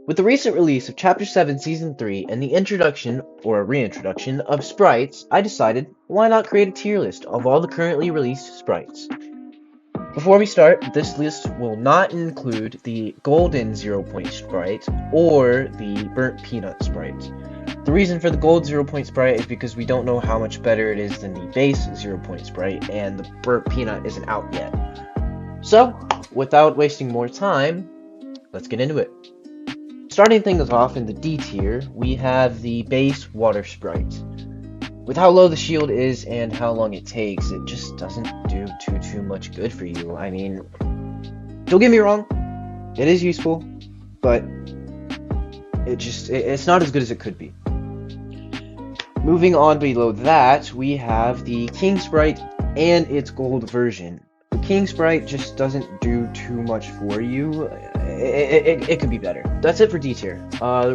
With the recent release of Chapter 7 Season 3 and the introduction, or reintroduction, of Sprites, I decided, why not create a tier list of all the currently released Sprites? Before we start, this list will not include the Golden 0-point Sprite or the Burnt Peanut Sprite. The reason for the Gold 0-point Sprite is because we don't know how much better it is than the base 0-point Sprite, and the Burnt Peanut isn't out yet. So, without wasting more time, let's get into it. Starting things off in the D tier, we have the base Water Sprite. With how low the shield is and how long it takes, it just doesn't do too much good for you. I mean, don't get me wrong, it is useful, but it's not as good as it could be. Moving on below that, we have the King Sprite and its gold version. The King Sprite just doesn't do too much for you. It could be better. That's it for D tier.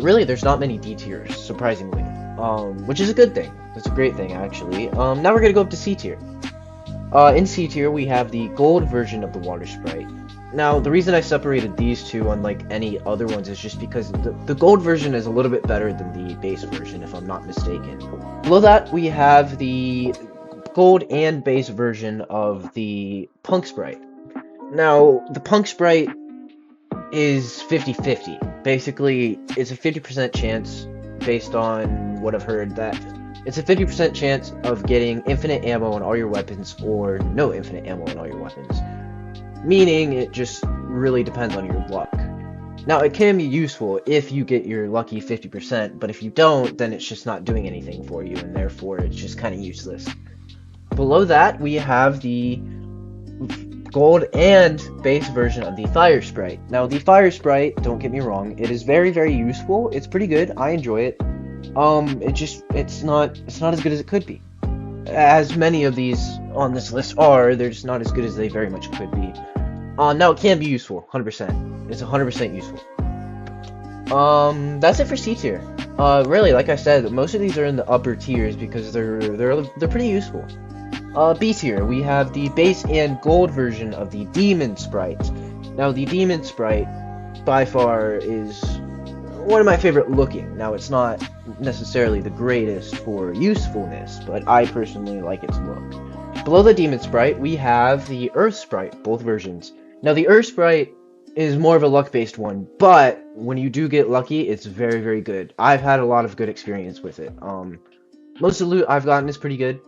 Really, there's not many D tiers, surprisingly. Which is a good thing. That's a great thing, actually. Now we're gonna go up to C tier. In C tier, we have the gold version of the Water Sprite. Now, the reason I separated these two, unlike any other ones, is just because the gold version is a little bit better than the base version, if I'm not mistaken. Below that, we have the gold and base version of the Punk Sprite. Now, the Punk Sprite is 50-50. Basically, it's a 50% chance, based on what I've heard, that it's a 50% chance of getting infinite ammo on all your weapons or no infinite ammo on all your weapons. Meaning, it just really depends on your luck. Now, it can be useful if you get your lucky 50%, but if you don't, then it's just not doing anything for you, and therefore it's just kind of useless. Below that, we have the gold and base version of the Fire Sprite. Now, the Fire Sprite, don't get me wrong, it is very useful. It's pretty good. I enjoy it. It's not as good as it could be. As many of these on this list are, they're just not as good as they very much could be. Now it can be useful, 100%. It's 100% useful. That's it for C tier. Really, like I said, most of these are in the upper tiers because they're pretty useful. B tier, we have the base and gold version of the Demon Sprite. Now, the Demon Sprite, by far, is one of my favorite looking. Now, it's not necessarily the greatest for usefulness, but I personally like its look. Below the Demon Sprite, we have the Earth Sprite, both versions. Now, the Earth Sprite is more of a luck-based one, but when you do get lucky, it's very good. I've had a lot of good experience with it. Most of the loot I've gotten is pretty good.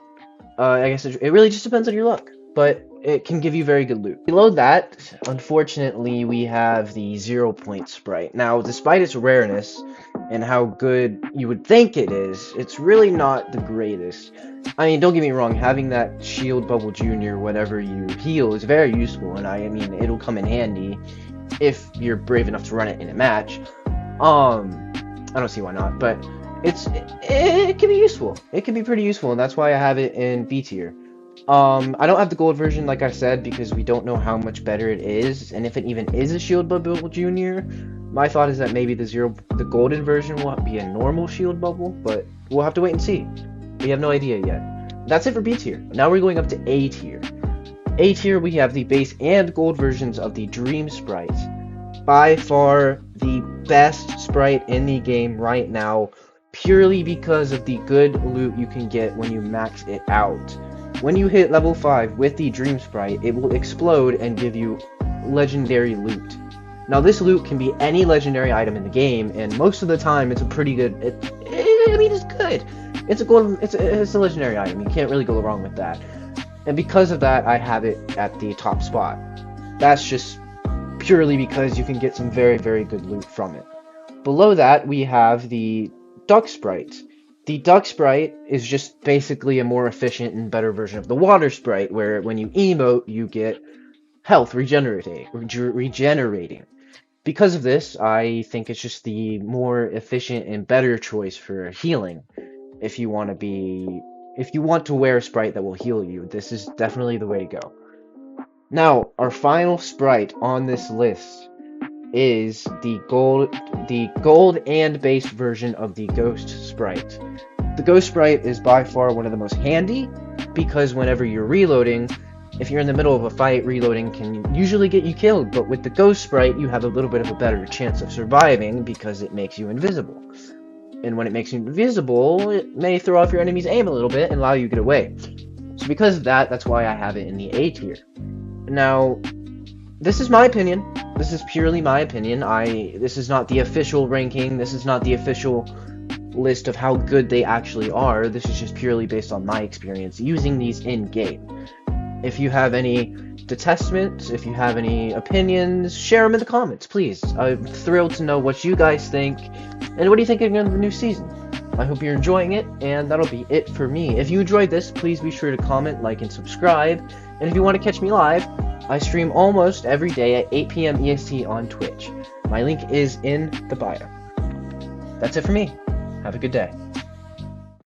I guess it really just depends on your luck, but it can give you very good loot. Below that, unfortunately, we have the 0-point Sprite. Now, despite its rareness and how good you would think it is, it's really not the greatest. I mean, don't get me wrong, having that Shield Bubble Junior whenever you heal is very useful, and I mean, it'll come in handy if you're brave enough to run it in a match. I don't see why not, but it can be useful. It can be pretty useful, and that's why I have it in B tier. I don't have the gold version, like I said, because we don't know how much better it is, and if it even is a Shield Bubble Junior. My thought is that maybe the golden version will be a normal Shield Bubble, but we'll have to wait and see. We have no idea yet. That's it for B tier. Now we're going up to A tier. A tier, we have the base and gold versions of the Dream Sprite. By far the best sprite in the game right now, purely because of the good loot you can get when you max it out. When you hit level 5 with the Dream Sprite, it will explode and give you legendary loot. Now, this loot can be any legendary item in the game, and most of the time it's a pretty good. It's good. It's a legendary item. You can't really go wrong with that. And because of that, I have it at the top spot. That's just purely because you can get some very good loot from it. Below that, we have the Duck Sprite. The Duck Sprite is just basically a more efficient and better version of the Water Sprite, where when you emote, you get health regenerating. Because of this, I think it's just the more efficient and better choice for healing. If you want to wear a sprite that will heal you, this is definitely the way to go. Now, our final sprite on this list is the gold and base version of the Ghost Sprite. The Ghost Sprite is by far one of the most handy, because whenever you're reloading, if you're in the middle of a fight, reloading can usually get you killed, but with the Ghost Sprite, you have a little bit of a better chance of surviving because it makes you invisible. And when it makes you invisible, it may throw off your enemy's aim a little bit and allow you to get away. So because of that, that's why I have it in the A tier. Now, this is my opinion. This is purely my opinion. This is not the official ranking. This is not the official list of how good they actually are. This is just purely based on my experience using these in-game. If you have any detestments, if you have any opinions, share them in the comments, please. I'm thrilled to know what you guys think, and what are you thinking of the new season? I hope you're enjoying it, and that'll be it for me. If you enjoyed this, please be sure to comment, like, and subscribe. And if you want to catch me live, I stream almost every day at 8 p.m. EST on Twitch. My link is in the bio. That's it for me. Have a good day.